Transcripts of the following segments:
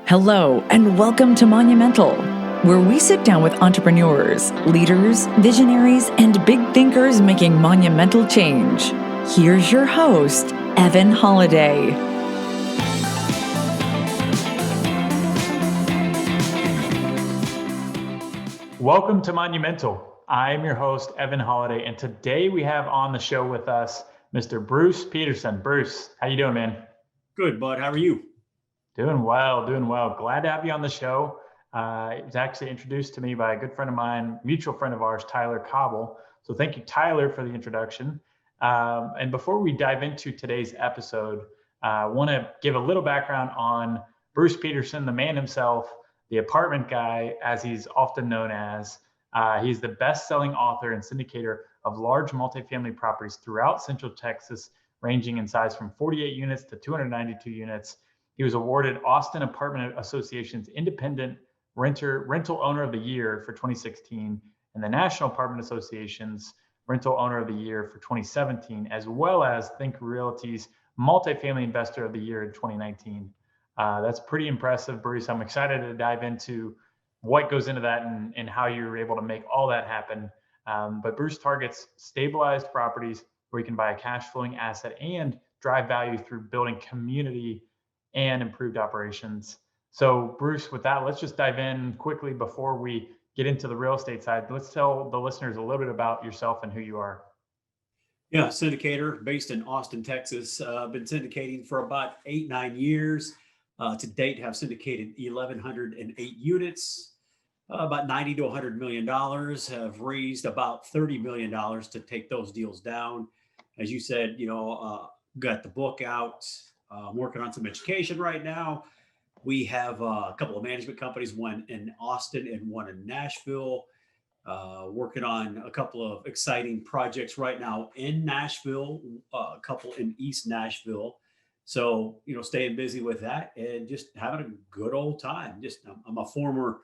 Hello, and welcome to Monumental, where we sit down with entrepreneurs, leaders, visionaries, and big thinkers making monumental change. Here's your host, Evan Holiday. Welcome to Monumental. I'm your host, Evan Holiday, and today we have on the show with us Mr. Bruce Peterson. Bruce, how you doing, man? Good, bud. How are you? Doing well, doing well. Glad to have you on the show. It was actually introduced to me by a good friend of mine, mutual friend of ours, Tyler Cobble. So thank you, Tyler, for the introduction. And before we dive into today's episode, I want to give a little background on Bruce Peterson, the man himself, the apartment guy, as he's often known as. He's the best-selling author and syndicator of large multifamily properties throughout Central Texas, ranging in size from 48 units to 292 units. He was awarded Austin Apartment Association's Independent Rental Owner of the Year for 2016 and the National Apartment Association's Rental Owner of the Year for 2017, as well as Think Realty's Multifamily Investor of the Year in 2019. That's pretty impressive, Bruce. I'm excited to dive into what goes into that and how you're able to make all that happen. But Bruce targets stabilized properties where you can buy a cash flowing asset and drive value through building community and improved operations. So Bruce, with that, let's just dive in quickly before we get into the real estate side. Let's tell the listeners a little bit about yourself and who you are. Yeah, syndicator based in Austin, Texas. Been syndicating for about 8-9 years. To date, have syndicated 1,108 units, about $90 to $100 million. Have raised about $30 million to take those deals down. As you said, got the book out. Working on some education right now. We have a couple of management companies, one in Austin and one in Nashville. Working on a couple of exciting projects right now in Nashville, a couple in East Nashville. So, staying busy with that and just having a good old time. I'm a former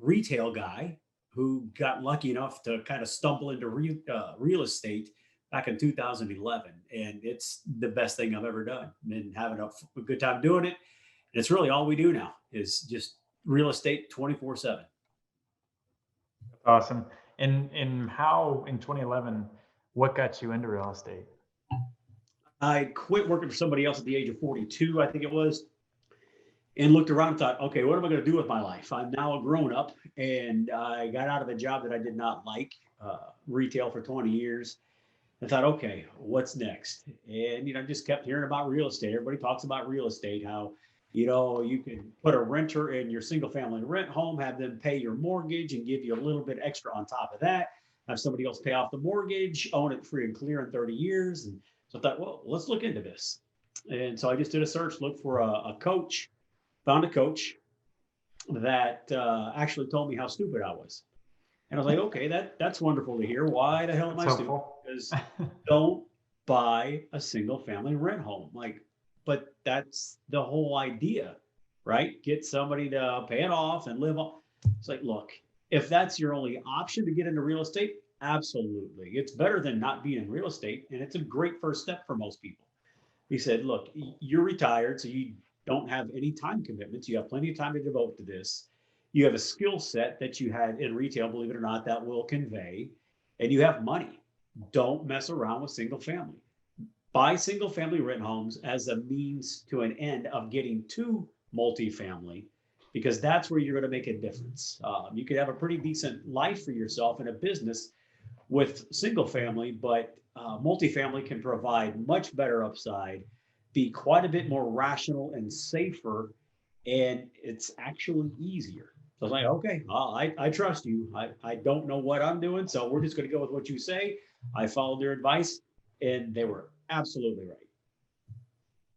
retail guy who got lucky enough to kind of stumble into real estate back in 2011. And it's the best thing I've ever done. Been having a good time doing it. And it's really all we do now is just real estate 24/7. Awesome. And how in 2011, what got you into real estate? I quit working for somebody else at the age of 42, I think it was, and looked around and thought, okay, what am I going to do with my life? I'm now a grown up, and I got out of a job that I did not like, retail for 20 years. I thought, okay, what's next? And, just kept hearing about real estate. Everybody talks about real estate, how, you can put a renter in your single family rent home, have them pay your mortgage and give you a little bit extra on top of that, have somebody else pay off the mortgage, own it free and clear in 30 years. And so I thought, well, let's look into this. And so I just did a search, looked for a coach, found a coach that actually told me how stupid I was. And I was like, okay, that's wonderful to hear. Why the hell am I stupid? Because don't buy a single family rent home. But that's the whole idea, right? Get somebody to pay it off and live on. It's like, look, if that's your only option to get into real estate, absolutely. It's better than not being in real estate. And it's a great first step for most people. He said, look, you're retired, so you don't have any time commitments. You have plenty of time to devote to this. You have a skill set that you had in retail, believe it or not, that will convey, and you have money. Don't mess around with single family. Buy single family rent homes as a means to an end of getting to multifamily, because that's where you're going to make a difference. You could have a pretty decent life for yourself in a business with single family, but multifamily can provide much better upside, be quite a bit more rational and safer, and it's actually easier. So I was like, okay, I trust you. I don't know what I'm doing, so we're just going to go with what you say. I followed their advice, and they were absolutely right.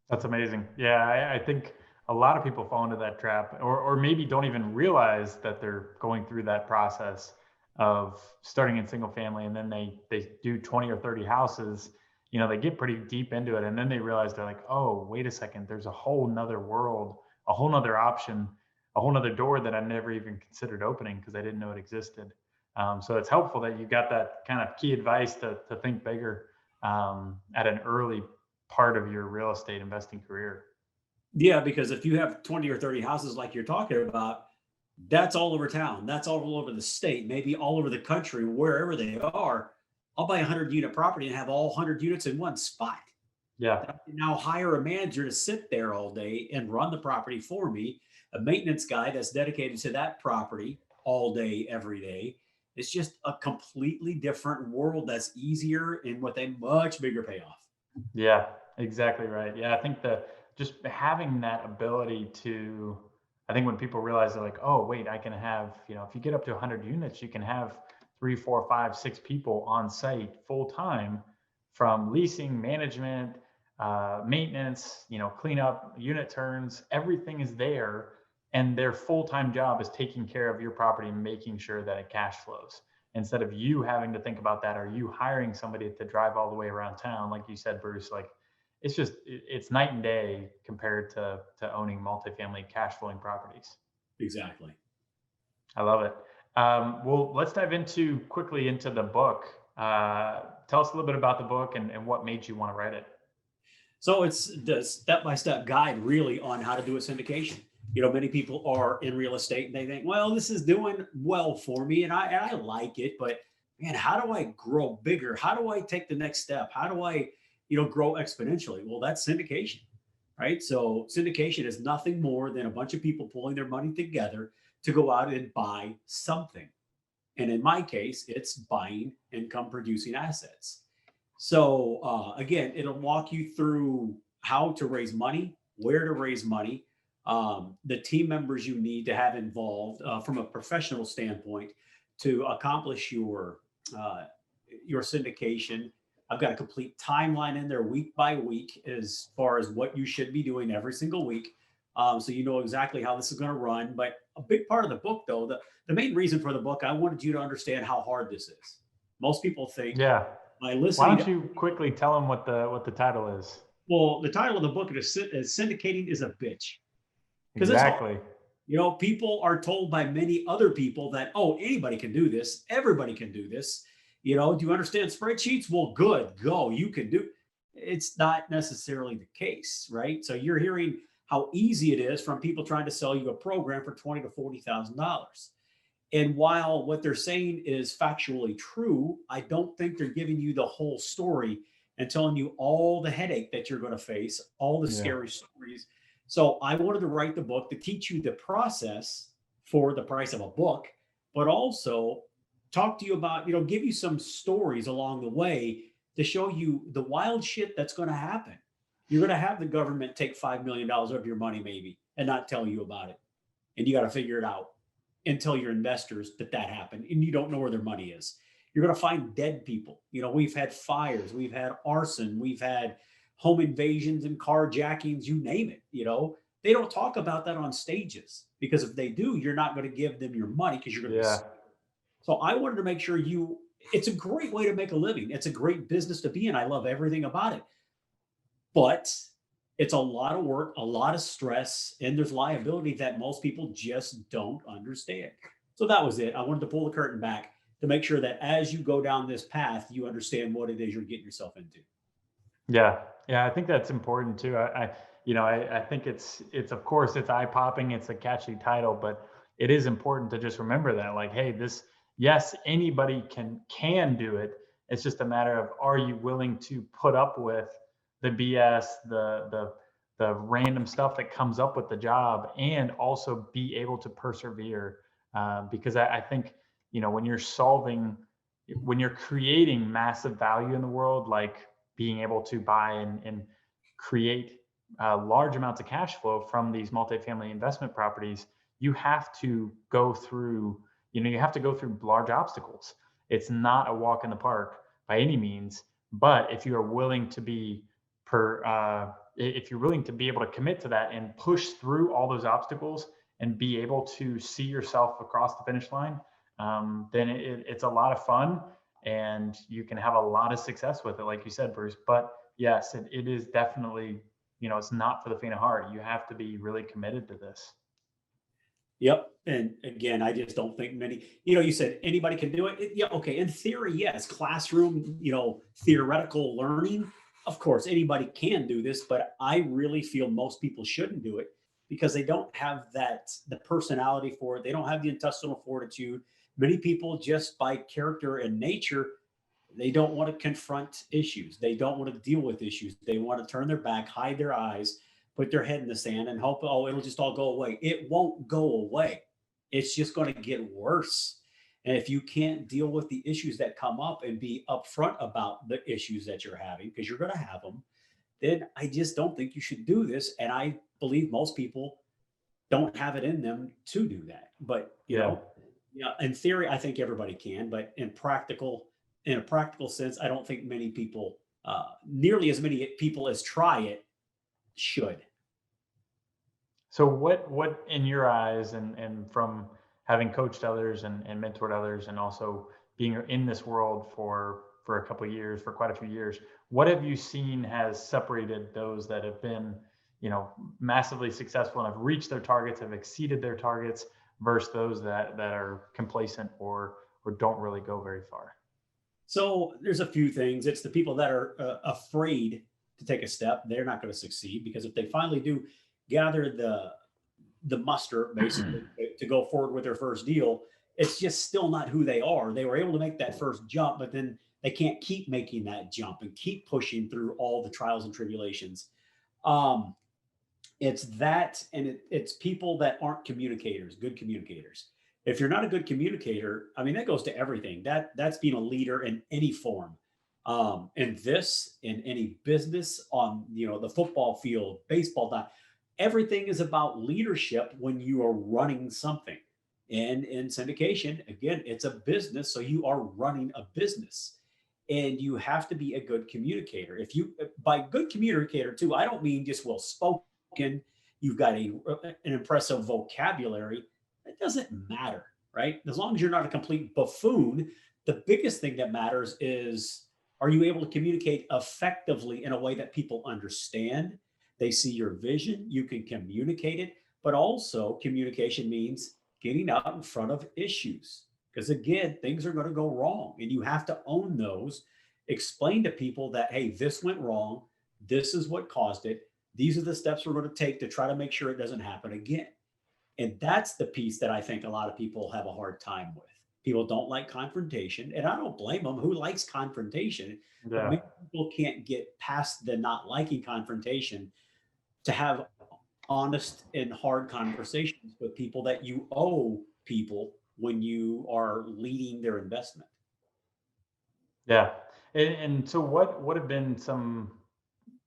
That's amazing. Yeah, I think a lot of people fall into that trap or maybe don't even realize that they're going through that process of starting in single family, and then they do 20 or 30 houses. They get pretty deep into it, and then they realize they're like, oh, wait a second, there's a whole nother world, a whole nother option, a whole nother door that I never even considered opening because I didn't know it existed. So it's helpful that you got that kind of key advice to think bigger at an early part of your real estate investing career. Yeah, because if you have 20 or 30 houses like you're talking about, that's all over town. That's all over the state, maybe all over the country, wherever they are. I'll buy a 100-unit property and have all 100 units in one spot. Yeah. I can now hire a manager to sit there all day and run the property for me, a maintenance guy that's dedicated to that property all day, every day. It's just a completely different world that's easier and with a much bigger payoff. Yeah, exactly right. Yeah, I think the just having that ability to, I think when people realize they're like, oh, wait, I can have, if you get up to 100 units, you can have three, four, five, six people on site full time from leasing, management, maintenance, cleanup, unit turns, everything is there. And their full time job is taking care of your property and making sure that it cash flows instead of you having to think about that or you hiring somebody to drive all the way around town like you said, Bruce. Like it's night and day compared to owning multifamily cash flowing properties. Exactly. I love it. Well, let's dive into quickly into the book. Tell us a little bit about the book and what made you want to write it. So it's the step-by-step guide really on how to do a syndication. Many people are in real estate and they think, well, this is doing well for me and I like it, but man, how do I grow bigger? How do I take the next step? How do I, grow exponentially? Well, that's syndication, right? So syndication is nothing more than a bunch of people pulling their money together to go out and buy something. And in my case, it's buying income producing assets. So again, it'll walk you through how to raise money, where to raise money, the team members you need to have involved from a professional standpoint to accomplish uh, your syndication. I've got a complete timeline in there week by week as far as what you should be doing every single week. So you know exactly how this is going to run. But a big part of the book, though, the main reason for the book, I wanted you to understand how hard this is. Most people think Yeah. by Why listening don't to, you quickly tell them what the title is? well, the title of the book is Syndicating is a Bitch because it's hard. Exactly. People are told by many other people that, oh, anybody can do this. Everybody can do this. Do you understand spreadsheets? Well, good, go. You can do. It's not necessarily the case, right? So you're hearing how easy it is from people trying to sell you a program for $20,000 to $40,000. And while what they're saying is factually true, I don't think they're giving you the whole story and telling you all the headache that you're going to face, all the Yeah. scary stories. So I wanted to write the book to teach you the process for the price of a book, but also talk to you about, give you some stories along the way to show you the wild shit that's going to happen. You're going to have the government take $5 million of your money, maybe, and not tell you about it. And you got to figure it out and tell your investors that happened and you don't know where their money is. You're going to find dead people. We've had fires, we've had arson, we've had home invasions and carjackings, you name it. They don't talk about that on stages because if they do, you're not going to give them your money because you're going to be. Yeah. So I wanted to make sure it's a great way to make a living. It's a great business to be in. I love everything about it. But it's a lot of work, a lot of stress, and there's liability that most people just don't understand. So that was it. I wanted to pull the curtain back to make sure that as you go down this path, you understand what it is you're getting yourself into. Yeah. Yeah. I think that's important too. I think it's of course it's eye popping. It's a catchy title, but it is important to just remember that like, hey, yes, anybody can do it. It's just a matter of, are you willing to put up with the BS, the random stuff that comes up with the job and also be able to persevere. Because I think, when you're creating massive value in the world, like being able to buy and create large amounts of cash flow from these multifamily investment properties, you have to go through, large obstacles. It's not a walk in the park by any means, but if you are willing to be if you're willing to be able to commit to that and push through all those obstacles and be able to see yourself across the finish line, then it's a lot of fun and you can have a lot of success with it, like you said, Bruce. But yes, it is definitely, it's not for the faint of heart. You have to be really committed to this. Yep. And again, I just don't think many, you said anybody can do it. Yeah. Okay. In theory, yes. Classroom, theoretical learning. of course, anybody can do this, but I really feel most people shouldn't do it because they don't have the personality for it. They don't have the intestinal fortitude. Many people, just by character and nature, they don't want to confront issues. They don't want to deal with issues. They want to turn their back, hide their eyes, put their head in the sand and hope, oh, it'll just all go away. It won't go away. It's just going to get worse. And if you can't deal with the issues that come up and be upfront about the issues that you're having, because you're going to have them, then I just don't think you should do this. And I believe most people don't have it in them to do that. But Yeah. In theory, I think everybody can, but in a practical sense, I don't think many people, nearly as many people as try it, should. So what in your eyes, and from having coached others and mentored others, and also being in this world for a couple of years, for quite a few years, what have you seen has separated those that have been, massively successful and have reached their targets, have exceeded their targets, versus those that are complacent or don't really go very far? So there's a few things. It's the people that are afraid to take a step. They're not going to succeed because if they finally do gather the muster, basically, to go forward with their first deal, it's just still not who they are. They were able to make that first jump, but then they can't keep making that jump and keep pushing through all the trials and tribulations. It's that, and it's people that aren't communicators, good communicators. If you're not a good communicator, I mean, that goes to everything. That's being a leader in any form. In any business, on the football field, baseball, not everything is about leadership when you are running something. And in syndication, again, it's a business, so you are running a business. And you have to be a good communicator. By good communicator too, I don't mean just well spoken. You've got an impressive vocabulary. It doesn't matter, right? As long as you're not a complete buffoon, the biggest thing that matters is, are you able to communicate effectively in a way that people understand? They see your vision, you can communicate it, but also communication means getting out in front of issues. Because again, things are going to go wrong and you have to own those. Explain to people that, hey, this went wrong. This is what caused it. These are the steps we're going to take to try to make sure it doesn't happen again. And that's the piece that I think a lot of people have a hard time with. People don't like confrontation, and I don't blame them. Who likes confrontation? But Yeah. many people can't get past the not liking confrontation to have honest and hard conversations with people that you owe people when you are leading their investment. Yeah. And so what have been some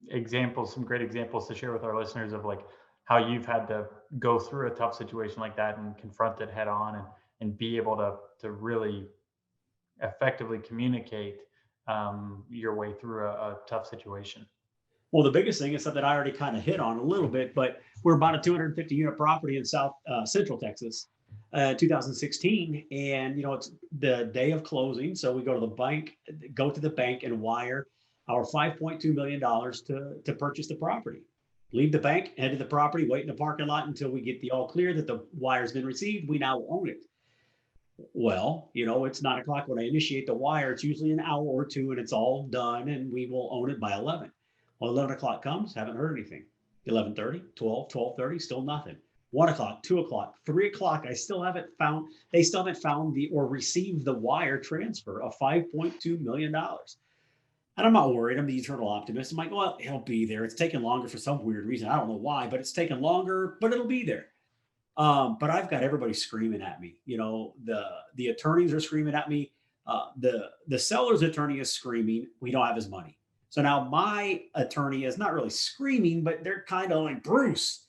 examples, some great examples to share with our listeners of like how you've had to go through a tough situation like that and confront it head on, and be able to really effectively communicate your way through a tough situation? Well, the biggest thing is something I already kind of hit on a little bit, but we're about a 250 unit property in South Central Texas, 2016, and it's the day of closing, so we go to the bank and wire our $5.2 million to purchase the property. Leave the bank, head to the property, wait in the parking lot until we get the all clear that the wire's been received. We now own it. Well, it's 9 o'clock when I initiate the wire. It's usually an hour or two and it's all done and we will own it by 11. Well, 11 o'clock comes, haven't heard anything. 11:30, 12, 12:30, still nothing. 1 o'clock, 2 o'clock, 3 o'clock, they still haven't found or received the wire transfer of $5.2 million. And I'm not worried. I'm the eternal optimist. I'm like, well, it'll be there. It's taken longer for some weird reason. I don't know why, but it's taken longer, but it'll be there. But I've got everybody screaming at me. The attorneys are screaming at me. The seller's attorney is screaming, we don't have his money. So now my attorney is not really screaming, but they're kind of like Bruce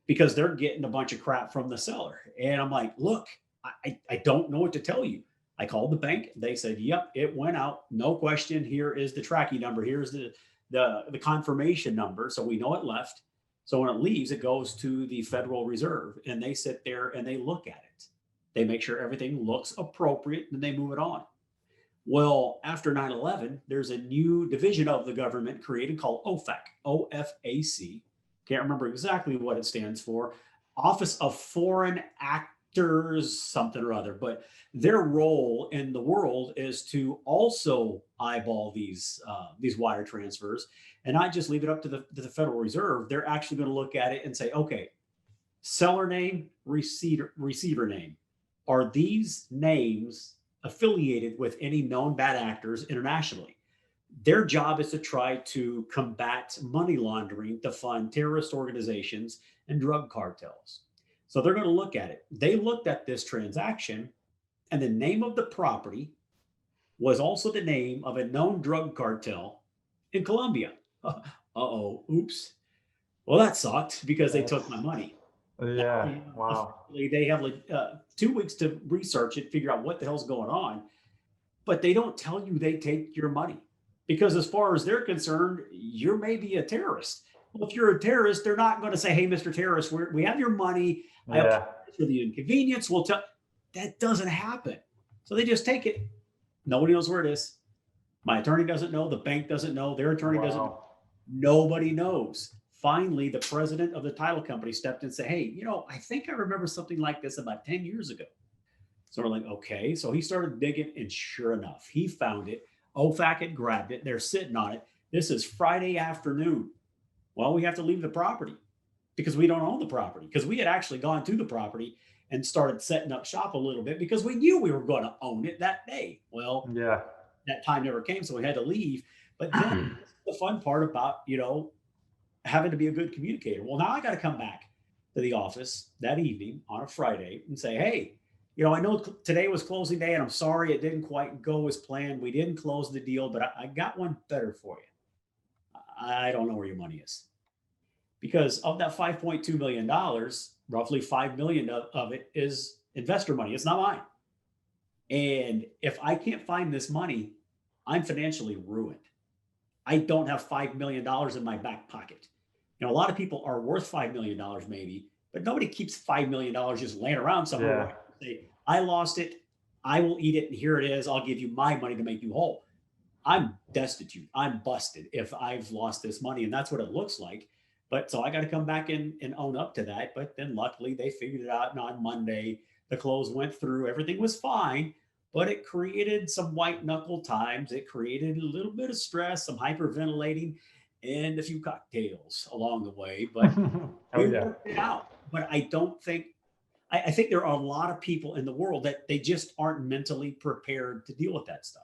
because they're getting a bunch of crap from the seller. And I'm like, look, I don't know what to tell you. I called the bank. They said, yep, it went out. No question. Here is the tracking number. Here's the confirmation number. So we know it left. So when it leaves, it goes to the Federal Reserve and they sit there and they look at it. They make sure everything looks appropriate and they move it on. Well, after 9/11, there's a new division of the government created called OFAC, OFAC. Can't remember exactly what it stands for. Office of Foreign directors, something or other, but their role in the world is to also eyeball these wire transfers and not just leave it up to the Federal Reserve. They're actually going to look at it and say, okay, seller name, receiver name. Are these names affiliated with any known bad actors internationally? Their job is to try to combat money laundering to fund terrorist organizations and drug cartels. So they're going to look at it. They looked at this transaction, and the name of the property was also the name of a known drug cartel in Colombia. Uh-oh, oops. Well, that sucked because they took my That's, money. Now, yeah, wow. they have like 2 weeks to research it, figure out what the hell's going on, but they don't tell you they take your money because, as far as they're concerned, you're maybe a terrorist. Well, if you're a terrorist, they're not going to say, "Hey, Mr. Terrorist, we have your money. I Yeah, apologize for the inconvenience." We'll tell. That doesn't happen. So they just take it. Nobody knows where it is. My attorney doesn't know. The bank doesn't know. Their attorney doesn't know. wow. Nobody knows. Finally, the president of the title company stepped in and said, "Hey, I think I remember something like this about 10 years ago." So we're like, okay. So he started digging, and sure enough, he found it. OFAC had grabbed it. They're sitting on it. This is Friday afternoon. Well, we have to leave the property because we don't own the property, because we had actually gone to the property and started setting up shop a little bit because we knew we were going to own it that day. Well, Yeah, that time never came, so we had to leave. But then the fun part about, having to be a good communicator. Well, now I got to come back to the office that evening on a Friday and say, hey, I know today was closing day and I'm sorry it didn't quite go as planned. We didn't close the deal, but I got one better for you. I don't know where your money is, because of that $5.2 million, roughly 5 million of it is investor money. It's not mine. And if I can't find this money, I'm financially ruined. I don't have $5 million in my back pocket. A lot of people are worth $5 million maybe, but nobody keeps $5 million just laying around somewhere. yeah, Where I say, I lost it. I will eat it. And here it is. I'll give you my money to make you whole. I'm destitute. I'm busted if I've lost this money. And that's what it looks like. But so I got to come back and own up to that. But then luckily they figured it out. And on Monday, the close went through. Everything was fine. But it created some white knuckle times. It created a little bit of stress, some hyperventilating, and a few cocktails along the way. But oh we yeah. worked it out. But I don't think, I think there are a lot of people in the world that they just aren't mentally prepared to deal with that stuff.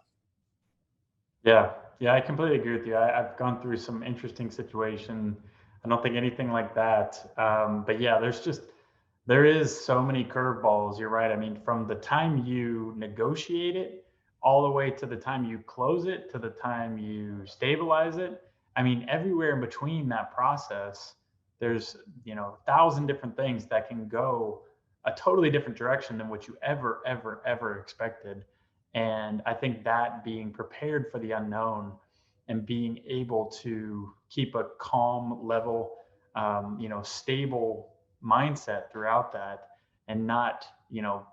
Yeah, yeah, I completely agree with you. I've gone through some interesting situation. I don't think anything like that. But yeah, there is so many curveballs. You're right. I mean, from the time you negotiate it all the way to the time you close it to the time you stabilize it. I mean, everywhere in between that process, there's, 1,000 different things that can go a totally different direction than what you ever expected. And I think that being prepared for the unknown and being able to keep a calm level, stable mindset throughout that, and not,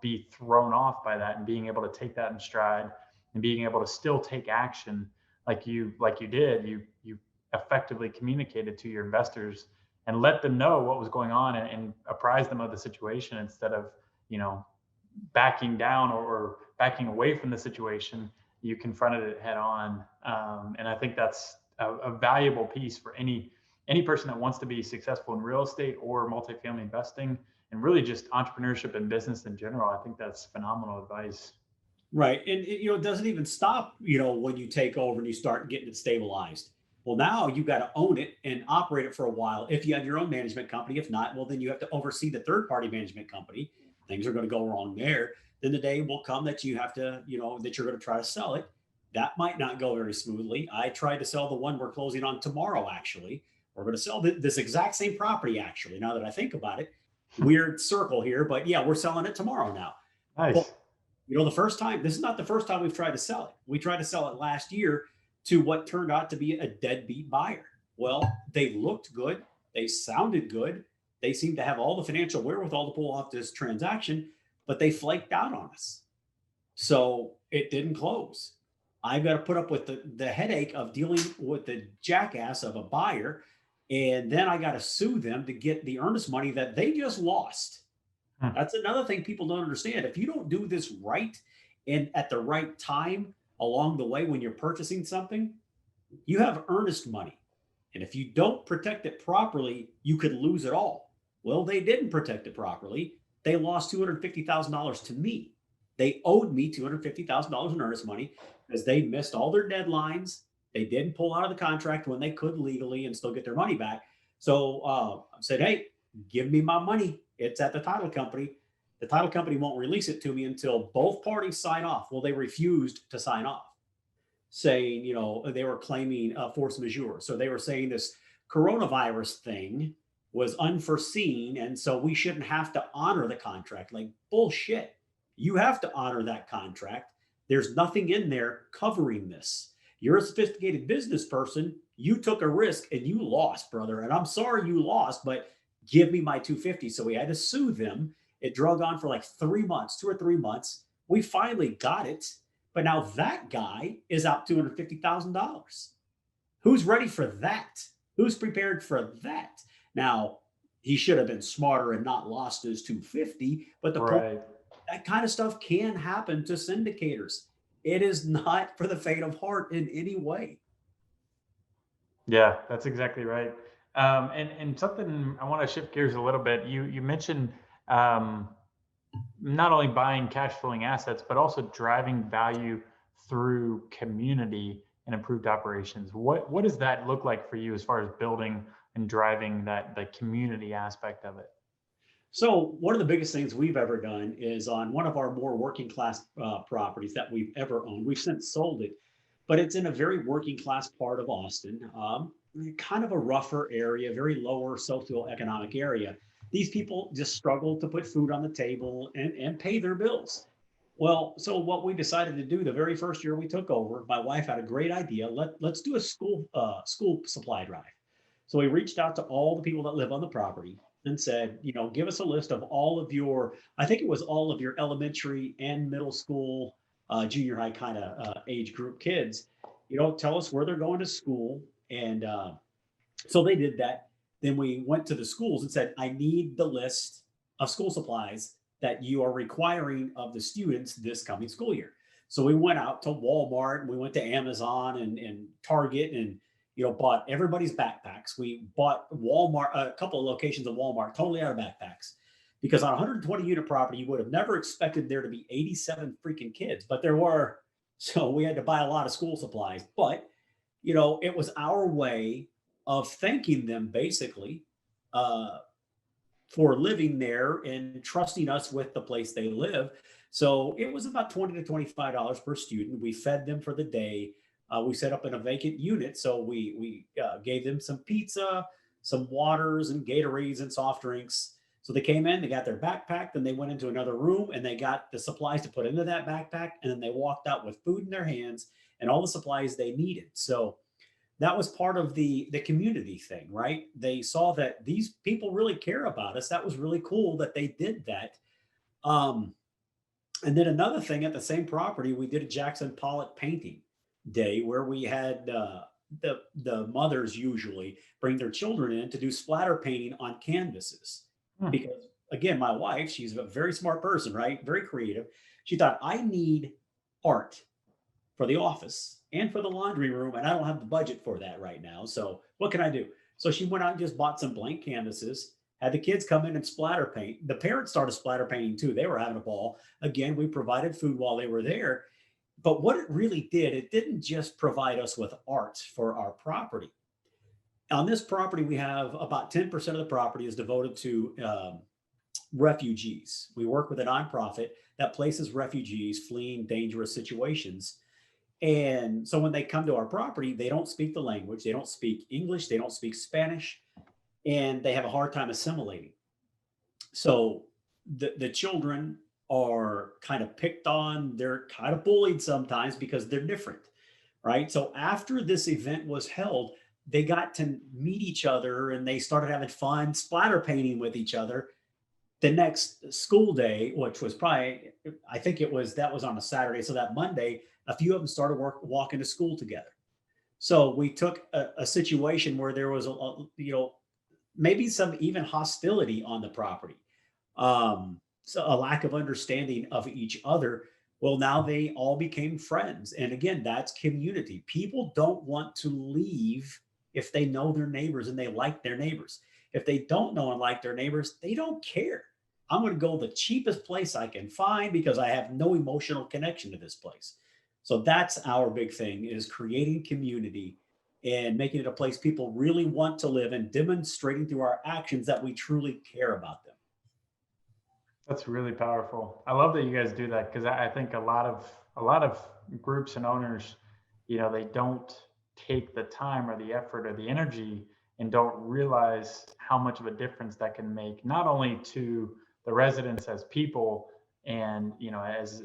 be thrown off by that, and being able to take that in stride and being able to still take action like you did. You effectively communicated to your investors and let them know what was going on, and apprise them of the situation instead of, you know, backing down or backing away from the situation. You confronted it head on, and I think that's a valuable piece for any person that wants to be successful in real estate or multifamily investing, and really just entrepreneurship and business in general. I think that's phenomenal advice. Right. And it doesn't even stop, when you take over and you start getting it stabilized. Well, now you got to own it and operate it for a while. If you have your own management company, if not, well, then you have to oversee the third party management company. Things are going to go wrong there. Then the day will come that you have to, that you're going to try to sell it. That might not go very smoothly. I tried to sell the one we're closing on tomorrow, actually. We're going to sell this exact same property, actually, now that I think about it. Weird circle here, but yeah, we're selling it tomorrow now. Well, Nice. the first time, this is not the first time we've tried to sell it. We tried to sell it last year to what turned out to be a deadbeat buyer. Well, they looked good. They sounded good. They seemed to have all the financial wherewithal to pull off this transaction, but they flaked out on us. So it didn't close. I've got to put up with the headache of dealing with the jackass of a buyer. And then I got to sue them to get the earnest money that they just lost. Hmm. That's another thing people don't understand. If you don't do this right and at the right time along the way when you're purchasing something, you have earnest money. And if you don't protect it properly, you could lose it all. Well, they didn't protect it properly. They lost $250,000 to me. They owed me $250,000 in earnest money because they missed all their deadlines. They didn't pull out of the contract when they could legally and still get their money back. So I said, hey, give me my money. It's at the title company. The title company won't release it to me until both parties sign off. Well, they refused to sign off, saying, they were claiming force majeure. So they were saying this coronavirus thing was unforeseen. And so we shouldn't have to honor the contract. Like, bullshit. You have to honor that contract. There's nothing in there covering this. You're a sophisticated business person. You took a risk and you lost, brother. And I'm sorry you lost, but give me my 250. So we had to sue them. It drug on for like 3 months, 2 or 3 months. We finally got it. But now that guy is out $250,000. Who's ready for that? Who's prepared for that? Now, he should have been smarter and not lost his 250, but Right. that kind of stuff can happen to syndicators. It is not for the faint of heart in any way. Yeah, that's exactly right. And something I want to shift gears a little bit. You mentioned um, not only buying cash flowing assets, but also driving value through community and improved operations. What does that look like for you as far as building and driving that the community aspect of it? So, one of the biggest things we've ever done is on one of our more working class properties that we've ever owned. We've since sold it, but it's in a very working class part of Austin, kind of a rougher area, very lower socioeconomic area. These people just struggle to put food on the table and pay their bills. Well, so what we decided to do the very first year we took over, my wife had a great idea. Let's do a school supply drive. So we reached out to all the people that live on the property and said, give us a list of all of your, I think it was all of your elementary and middle school, junior high kind of age group kids. Tell us where they're going to school. And so they did that. Then we went to the schools and said, I need the list of school supplies that you are requiring of the students this coming school year. So we went out to Walmart and we went to Amazon and Target and bought everybody's backpacks. We bought Walmart, a couple of locations of Walmart, totally out of backpacks. Because on a 120 unit property, you would have never expected there to be 87 freaking kids, but there were. So we had to buy a lot of school supplies. But, it was our way of thanking them basically uh, for living there and trusting us with the place they live. So it was about $20 to $25 per student. We fed them for the day. We set up in a vacant unit, so we gave them some pizza, some waters, and Gatorades and soft drinks. So they came in, they got their backpack, then they went into another room and they got the supplies to put into that backpack, and then they walked out with food in their hands and all the supplies they needed. So that was part of the community thing, right? They saw that these people really care about us. That was really cool that they did that. Um, and then another thing at the same property, we did a Jackson Pollock painting day where we had the mothers usually bring their children in to do splatter painting on canvases. Hmm. Because again, my wife, she's a very smart person, right? Very creative. She thought, I need art for the office and for the laundry room, and I don't have the budget for that right now. So what can I do? So she went out and just bought some blank canvases, had the kids come in and splatter paint. The parents started splatter painting too. They were having a ball. Again, we provided food while they were there. But what it really did, it didn't just provide us with art for our property. On this property, we have about 10% of the property is devoted to refugees. We work with a nonprofit that places refugees fleeing dangerous situations. And so when they come to our property, they don't speak the language, they don't speak English, they don't speak Spanish, and they have a hard time assimilating. So the children are kind of picked on, they're kind of bullied sometimes because they're different, right? So after this event was held, they got to meet each other and they started having fun splatter painting with each other. The next school day, which was probably, I think that was on a Saturday. So that Monday, a few of them started walking to school together. So we took a situation where there was maybe some even hostility on the property. a lack of understanding of each other. Well, now they all became friends. And again, that's community. People don't want to leave if they know their neighbors and they like their neighbors. If they don't know and like their neighbors, they don't care. I'm going to go the cheapest place I can find because I have no emotional connection to this place. So that's our big thing, is creating community and making it a place people really want to live, and demonstrating through our actions that we truly care about them. That's really powerful. I love that you guys do that, because I think a lot of groups and owners, they don't take the time or the effort or the energy, and don't realize how much of a difference that can make, not only to the residents as people, and as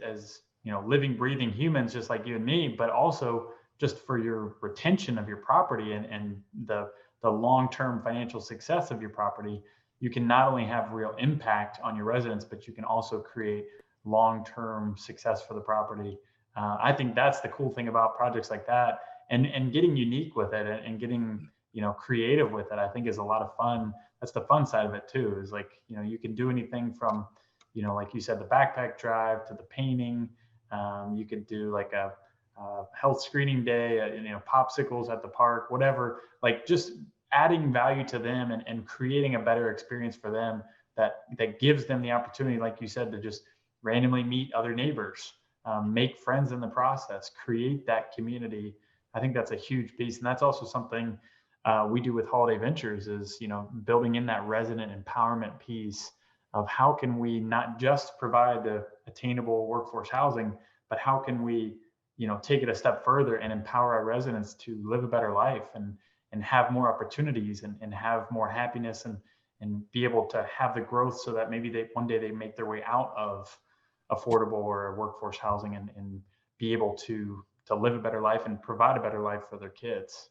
living, breathing humans just like you and me, but also just for your retention of your property, and the long-term financial success of your property. You can not only have real impact on your residents, but you can also create long-term success for the property. I think that's the cool thing about projects like that, and getting unique with it, and getting creative with it. I think is a lot of fun. That's the fun side of it too. Is like you can do anything from like you said, the backpack drive to the painting. You could do like a health screening day, popsicles at the park, whatever. Like just adding value to them, and creating a better experience for them, that gives them the opportunity, like you said, to just randomly meet other neighbors, make friends in the process, create that community. I think that's a huge piece, and that's also something we do with Holiday Ventures, is building in that resident empowerment piece of how can we not just provide the attainable workforce housing, but how can we take it a step further and empower our residents to live a better life, and have more opportunities, and have more happiness, and be able to have the growth, so that maybe one day they make their way out of affordable or workforce housing, and be able to live a better life and provide a better life for their kids.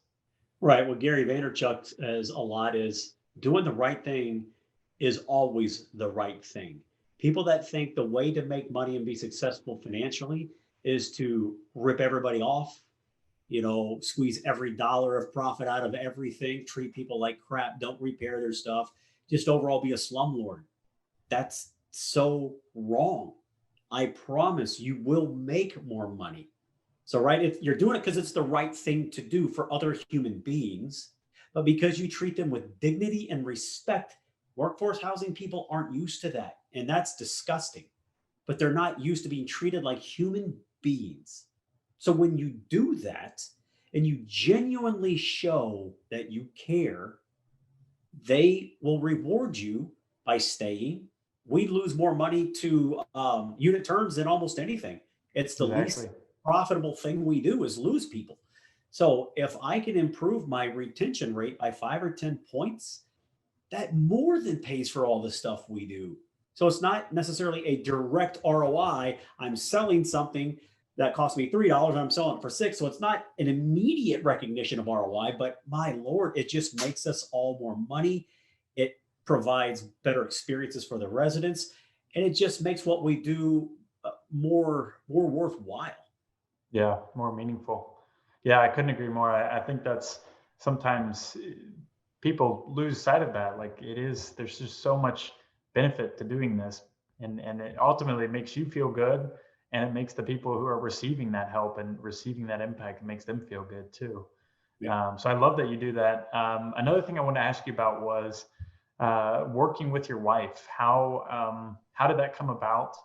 Right. What Gary Vaynerchuk says a lot is doing the right thing is always the right thing. People that think the way to make money and be successful financially is to rip everybody off, squeeze every dollar of profit out of everything, treat people like crap, don't repair their stuff, just overall be a slumlord. That's so wrong. I promise you will make more money. So, right, if you're doing it because it's the right thing to do for other human beings, but because you treat them with dignity and respect. Workforce housing people aren't used to that. And that's disgusting. But they're not used to being treated like human beings. So when you do that and you genuinely show that you care, they will reward you by staying. We lose more money to unit terms than almost anything. It's the least Exactly. profitable thing we do, is lose people. So if I can improve my retention rate by 5 or 10 points, that more than pays for all the stuff we do. So it's not necessarily a direct ROI. I'm selling something that cost me $3, I'm selling it for 6. So it's not an immediate recognition of ROI, but my Lord, it just makes us all more money. It provides better experiences for the residents, and it just makes what we do more worthwhile. Yeah, more meaningful. Yeah, I couldn't agree more. I think that's sometimes people lose sight of that. Like there's just so much benefit to doing this, and it ultimately makes you feel good, and it makes the people who are receiving that help and receiving that impact, it makes them feel good too. Yeah. So I love that you do that. Another thing I wanted to ask you about was working with your wife. How did that come about?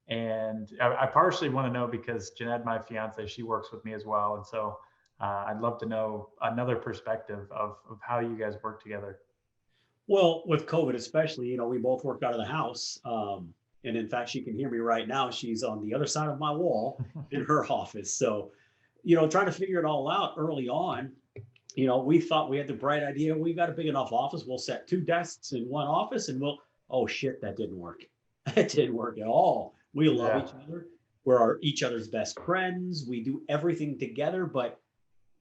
And I partially want to know because Jeanette, my fiance, she works with me as well, and so I'd love to know another perspective of how you guys work together. Well, with COVID, especially, we both work out of the house. And in fact, she can hear me right now. She's on the other side of my wall in her office. So, trying to figure it all out early on, we thought we had the bright idea. We've got a big enough office. We'll set 2 desks in one office, and oh shit, that didn't work. That didn't work at all. We love Yeah. each other. We're each other's best friends. We do everything together, but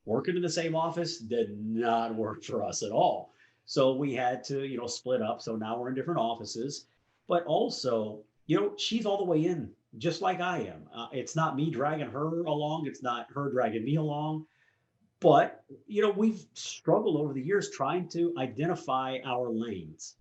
working in the same office did not work for us at all. So we had to, split up. So now we're in different offices, but also, she's all the way in, just like I am. It's not me dragging her along. It's not her dragging me along. But, we've struggled over the years trying to identify our lanes.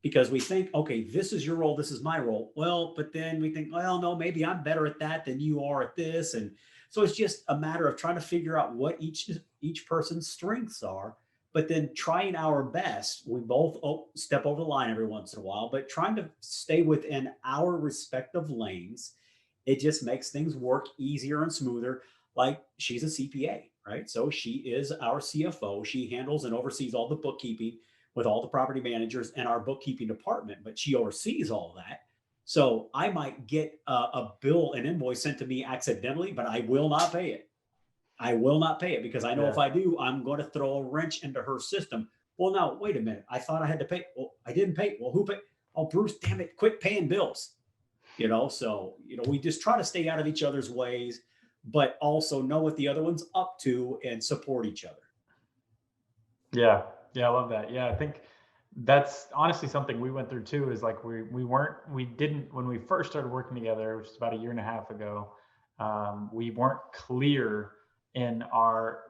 because we think, okay, this is your role, this is my role. Well, but then we think, well, no, maybe I'm better at that than you are at this. And so it's just a matter of trying to figure out what each person's strengths are, but then trying our best. We both step over the line every once in a while, but trying to stay within our respective lanes. It just makes things work easier and smoother. Like, she's a CPA, right? So she is our CFO. She handles and oversees all the bookkeeping with all the property managers and our bookkeeping department, but she oversees all that. So I might get a bill, an invoice sent to me accidentally, but I will not pay it. I will not pay it because I know if Yeah. I do, I'm going to throw a wrench into her system. Well, now, wait a minute. I thought I had to pay. Well, I didn't pay. Well, who paid? Oh, Bruce, damn it. Quit paying bills. So, we just try to stay out of each other's ways, but also know what the other one's up to and support each other. Yeah. Yeah. I love that. Yeah. I think that's honestly something we went through too, is like we didn't, when we first started working together, which is about a year and a half ago, we weren't clear in our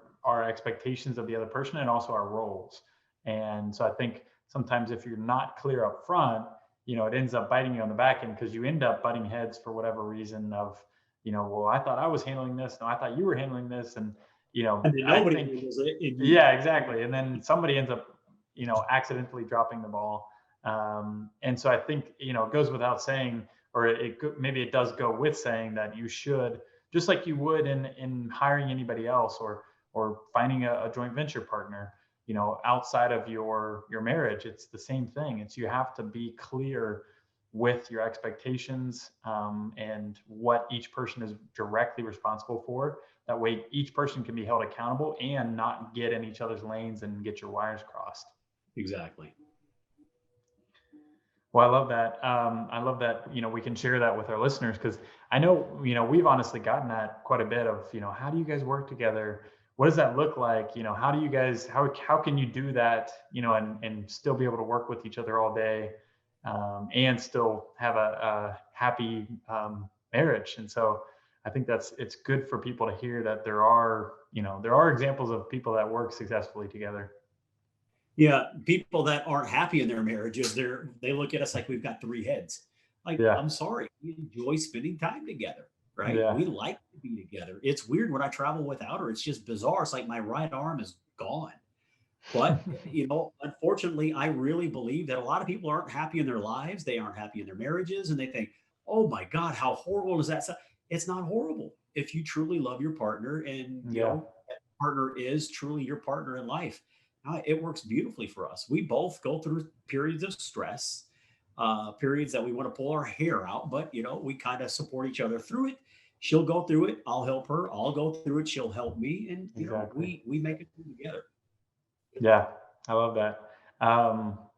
expectations of the other person and also our roles. And so I think sometimes if you're not clear up front, it ends up biting you on the back end, because you end up butting heads for whatever reason of, well, I thought I was handling this. No, I thought you were handling this. And, And then I nobody think, handles it. yeah, exactly. And then somebody ends up, accidentally dropping the ball. And so I think, it goes without saying, or maybe it does go with saying, that you should, just like you would in hiring anybody else, or finding a joint venture partner, outside of your marriage. It's the same thing. It's, you have to be clear with your expectations, and what each person is directly responsible for. That way each person can be held accountable and not get in each other's lanes and get your wires crossed. Exactly. Well, I love that. I love that, we can share that with our listeners, because I know, we've honestly gotten that quite a bit of, how do you guys work together? What does that look like? How do you guys, how can you do that, and still be able to work with each other all day, and still have a happy marriage? And so I think it's good for people to hear that there are examples of people that work successfully together. Yeah, people that aren't happy in their marriages, they look at us like we've got three heads. Like, Yeah. I'm sorry, we enjoy spending time together, right? Yeah. We like to be together. It's weird when I travel without her. It's just bizarre. It's like my right arm is gone. But, unfortunately, I really believe that a lot of people aren't happy in their lives. They aren't happy in their marriages, and they think, "Oh my God, how horrible is that?" It's not horrible if you truly love your partner, and Yeah. that partner is truly your partner in life. It works beautifully for us. We both go through periods of stress, periods that we want to pull our hair out, but we kind of support each other through it. She'll go through it. I'll help her. I'll go through it. She'll help me, and Exactly. we make it through together. Yeah, I love that.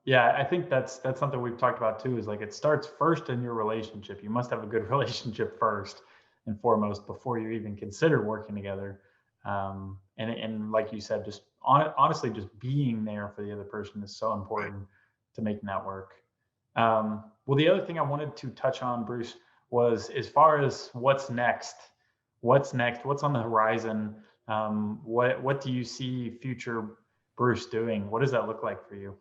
Yeah, I think that's something we've talked about too, is like, it starts first in your relationship. You must have a good relationship first and foremost before you even consider working together. And like you said, just honestly, just being there for the other person is so Right. important to making that work. Well, the other thing I wanted to touch on, Bruce, was as far as what's next. What's next? What's on the horizon? What do you see future Bruce doing? What does that look like for you?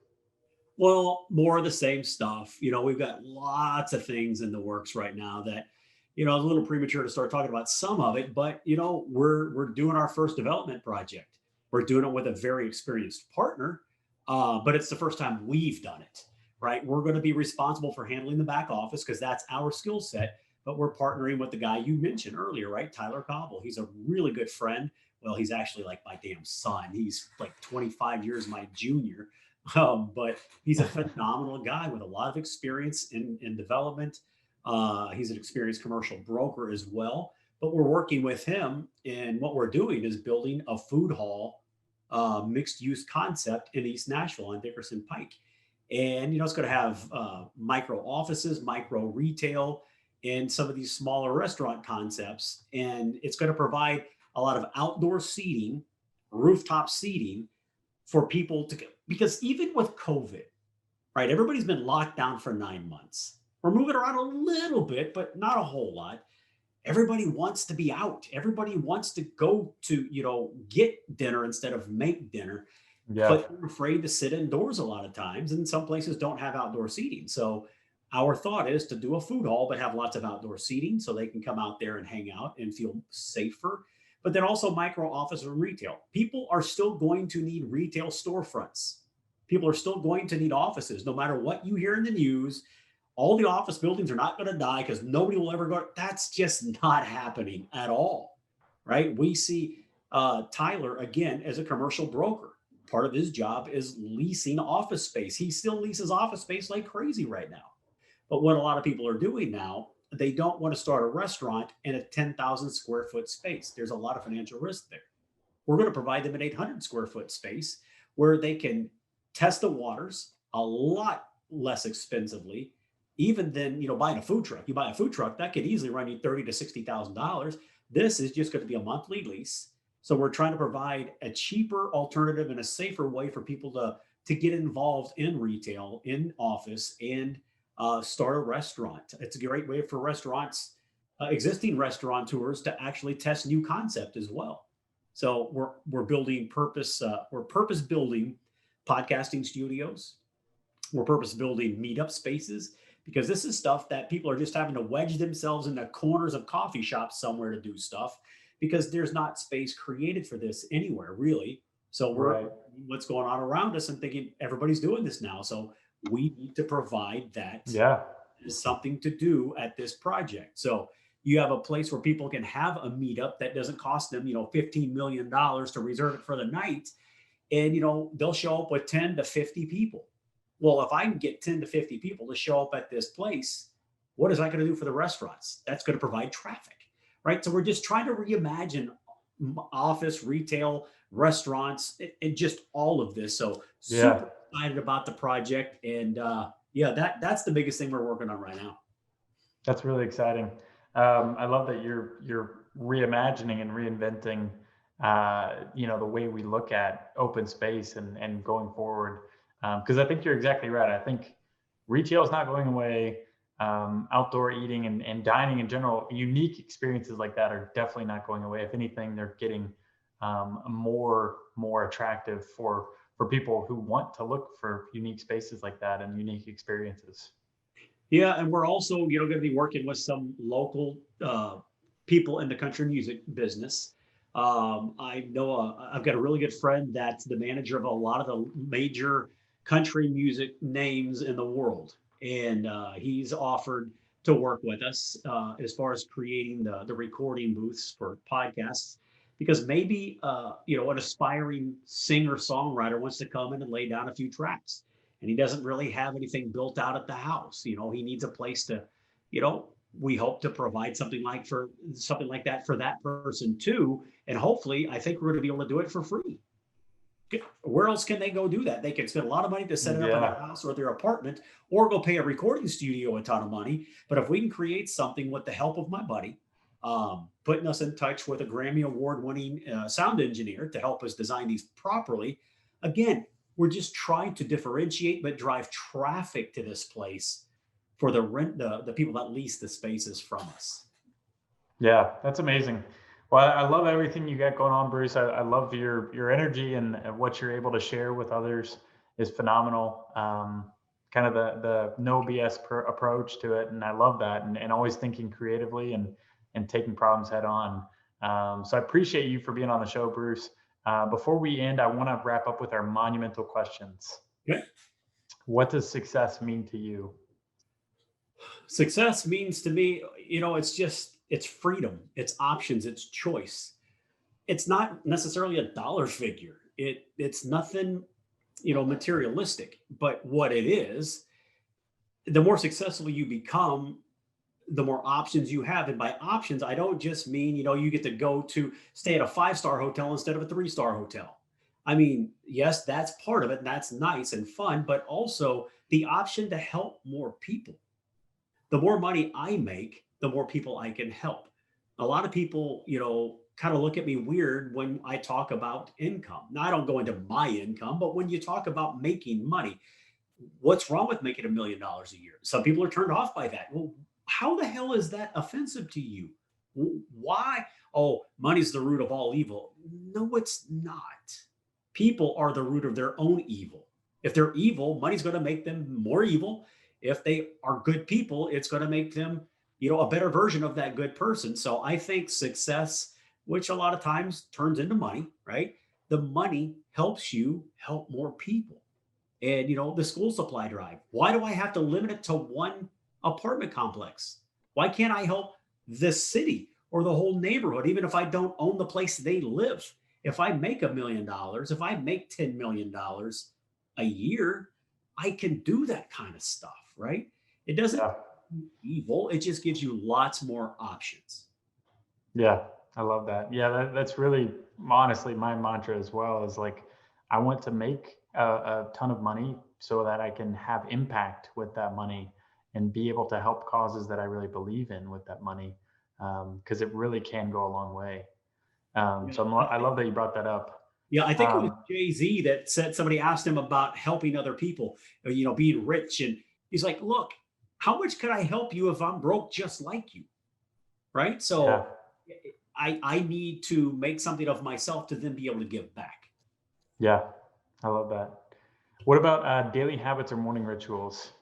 Well, more of the same stuff. We've got lots of things in the works right now that, it's a little premature to start talking about some of it, but we're doing our first development project. We're doing it with a very experienced partner, but it's the first time we've done it. Right? We're going to be responsible for handling the back office because that's our skill set. But we're partnering with the guy you mentioned earlier, right? Tyler Cobble. He's a really good friend. Well, he's actually like my damn son. He's like 25 years my junior. But he's a phenomenal guy with a lot of experience in development. He's an experienced commercial broker as well. But we're working with him, and what we're doing is building a food hall mixed use concept in East Nashville on Dickerson Pike. And it's going to have micro offices, micro retail, and some of these smaller restaurant concepts. And it's going to provide a lot of outdoor seating, rooftop seating for people to, because even with COVID, right, everybody's been locked down for 9 months. We're moving around a little bit, but not a whole lot. Everybody wants to be out. Everybody wants to go to, get dinner instead of make dinner. Yeah. but they're afraid to sit indoors a lot of times. And some places don't have outdoor seating. So our thought is to do a food hall, but have lots of outdoor seating so they can come out there and hang out and feel safer. But then also micro office and retail. People are still going to need retail storefronts. People are still going to need offices, no matter what you hear in the news. All the office buildings are not going to die because nobody will ever go. That's just not happening at all, right? We see Tyler again as a commercial broker. Part of his job is leasing office space. He still leases office space like crazy right now. But what a lot of people are doing now, they don't want to start a restaurant in a 10,000 square foot space. There's a lot of financial risk there. We're going to provide them an 800 square foot space where they can test the waters a lot less expensively, even than buying a food truck. You buy a food truck that could easily run you $30,000 to $60,000. This is just going to be a monthly lease. So we're trying to provide a cheaper alternative and a safer way for people to get involved in retail, in office, and start a restaurant. It's a great way for restaurants, existing restaurateurs, to actually test new concept as well. So we're building we're purpose building podcasting studios. We're purpose building meetup spaces, because this is stuff that people are just having to wedge themselves in the corners of coffee shops somewhere to do stuff, because there's not space created for this anywhere really. So we're Right. what's going on around us and thinking everybody's doing this now. So we need to provide that Yeah. as something to do at this project. So you have a place where people can have a meetup that doesn't cost them, $15 million to reserve it for the night. And, they'll show up with 10 to 50 people. Well, if I can get 10 to 50 people to show up at this place, what is that going to do for the restaurants? That's going to provide traffic, right? So we're just trying to reimagine office, retail, restaurants, and just all of this. So Yeah. super excited about the project. And yeah, that's the biggest thing we're working on right now. That's really exciting. I love that you're reimagining and reinventing, the way we look at open space and going forward. Because I think you're exactly right. I think retail is not going away. Outdoor eating and dining in general, unique experiences like that are definitely not going away. If anything, they're getting more attractive for people who want to look for unique spaces like that and unique experiences. Yeah, and we're also, going to be working with some local people in the country music business. I know I've got a really good friend that's the manager of a lot of the major country music names in the world, and he's offered to work with us as far as creating the recording booths for podcasts. Because maybe an aspiring singer songwriter wants to come in and lay down a few tracks, and he doesn't really have anything built out at the house. He needs a place to, you know, we hope to provide something like that for that person too. And hopefully, I think we're going to be able to do it for free. Where else can they go do that? They can spend a lot of money to set it up in their Yeah. house or their apartment, or go pay a recording studio a ton of money. But if we can create something with the help of my buddy, putting us in touch with a Grammy Award winning sound engineer to help us design these properly, again, we're just trying to differentiate but drive traffic to this place for the people that lease the spaces from us. Yeah, that's amazing. Well, I love everything you got going on, Bruce. I love your energy and what you're able to share with others is phenomenal. Kind of the no BS approach to it, and I love that, and always thinking creatively and taking problems head on. So I appreciate you for being on the show, Bruce. Before we end, I want to wrap up with our monumental questions. Okay. What does success mean to you? Success means to me, it's freedom, it's options, it's choice. It's not necessarily a dollar figure. It's nothing, materialistic. But what it is, the more successful you become, the more options you have. And by options, I don't just mean, you get to go to stay at a 5-star hotel instead of a 3-star hotel. I mean, yes, that's part of it. And that's nice and fun, but also the option to help more people. The more money I make, the more people I can help. A lot of people, kind of look at me weird when I talk about income. Now, I don't go into my income, but when you talk about making money, what's wrong with making $1 million a year? Some people are turned off by that. Well, how the hell is that offensive to you? Why? Oh, money's the root of all evil. No, it's not. people are the root of their own evil. If they're evil, money's going to make them more evil. If they are good people, it's going to make them, a better version of that good person. So I think success, which a lot of times turns into money, right? The money helps you help more people. And, the school supply drive. Why do I have to limit it to one apartment complex? Why can't I help the city or the whole neighborhood, even if I don't own the place they live? If I make $1 million, if I make $10 million a year, I can do that kind of stuff, right? It doesn't Yeah. evil. It just gives you lots more options. Yeah, I love that. Yeah, that's really honestly my mantra as well is like, I want to make a ton of money so that I can have impact with that money and be able to help causes that I really believe in with that money. Because it really can go a long way. So I love that you brought that up. Yeah, I think it was Um, Jay-Z that said somebody asked him about helping other people, being rich. And he's like, look, how much could I help you if I'm broke just like you? Right. yeah, So I need to make something of myself to then be able to give back. yeah, I love that. What about daily habits or morning rituals?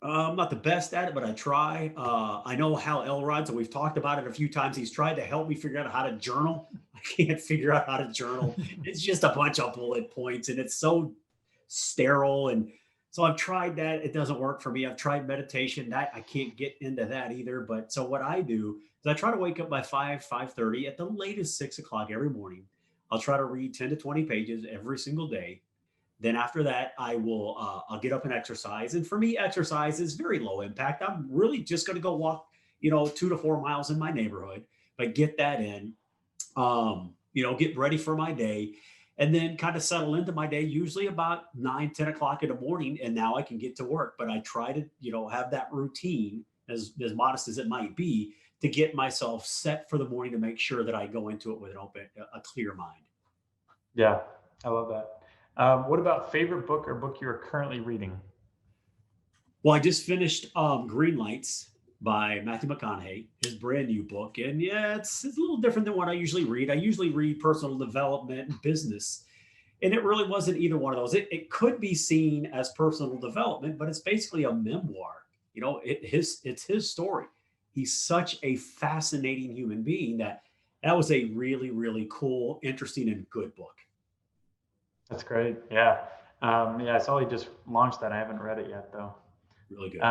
I'm not the best at it, but I try. I know Hal Elrod, so we've talked about it a few times. He's tried to help me figure out how to journal. I can't figure out how to journal. It's just a bunch of bullet points and it's so sterile. And so I've tried that. It doesn't work for me. I've tried meditation. That I can't get into that either. But so what I do is I try to wake up by 5:30, at the latest 6 o'clock every morning. I'll try to read 10 to 20 pages every single day. Then after that, I'll get up and exercise. And for me, exercise is very low impact. I'm really just going to go walk, 2 to 4 miles in my neighborhood, but get that in, get ready for my day, and then kind of settle into my day, usually about 9, 10 o'clock in the morning. And now I can get to work. But I try to, have that routine as modest as it might be to get myself set for the morning to make sure that I go into it with a clear mind. Yeah, I love that. What about favorite book or book you are currently reading? Well, I just finished Green Lights by Matthew McConaughey, his brand new book. And yeah, it's a little different than what I usually read. I usually read personal development and business. And it really wasn't either one of those. It could be seen as personal development, but it's basically a memoir. It's his story. He's such a fascinating human being that was a really, really cool, interesting, and good book. That's great. Yeah. Yeah, I saw he just launched that. I haven't read it yet though. Really good.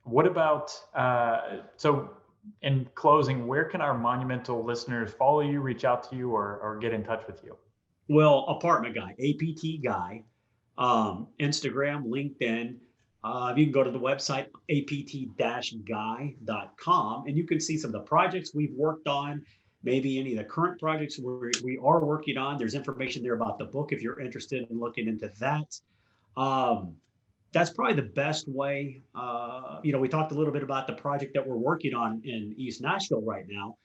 What about, so in closing, where can our monumental listeners follow you, reach out to you, or get in touch with you? Well, apartment guy, APT guy, Instagram, LinkedIn. You can go to the website, apt-guy.com, and you can see some of the projects we've worked on, maybe any of the current projects we are working on. There's information there about the book if you're interested in looking into that. Um, that's probably the best way. We talked a little bit about the project that we're working on in East Nashville right now,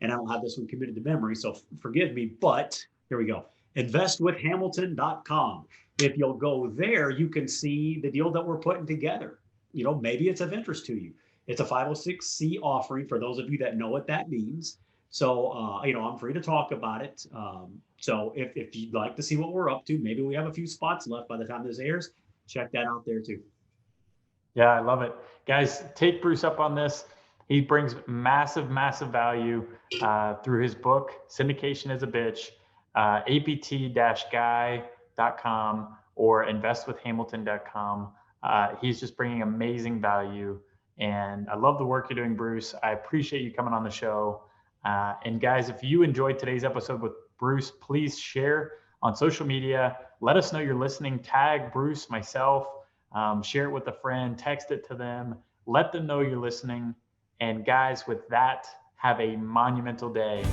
and I don't have this one committed to memory, so forgive me, but here we go. Investwithhamilton.com. If you'll go there, you can see the deal that we're putting together. Maybe it's of interest to you. It's a 506C offering for those of you that know what that means. So, I'm free to talk about it. So if you'd like to see what we're up to, maybe we have a few spots left by the time this airs. Check that out there too. Yeah, I love it. Guys, take Bruce up on this. He brings massive, massive value through his book, Syndication is a Bitch, apt-guy.com or investwithhamilton.com. He's just bringing amazing value. And I love the work you're doing, Bruce. I appreciate you coming on the show. And guys, if you enjoyed today's episode with Bruce, please share on social media. Let us know you're listening. Tag Bruce, myself, share it with a friend, text it to them. Let them know you're listening. And guys, with that, have a monumental day.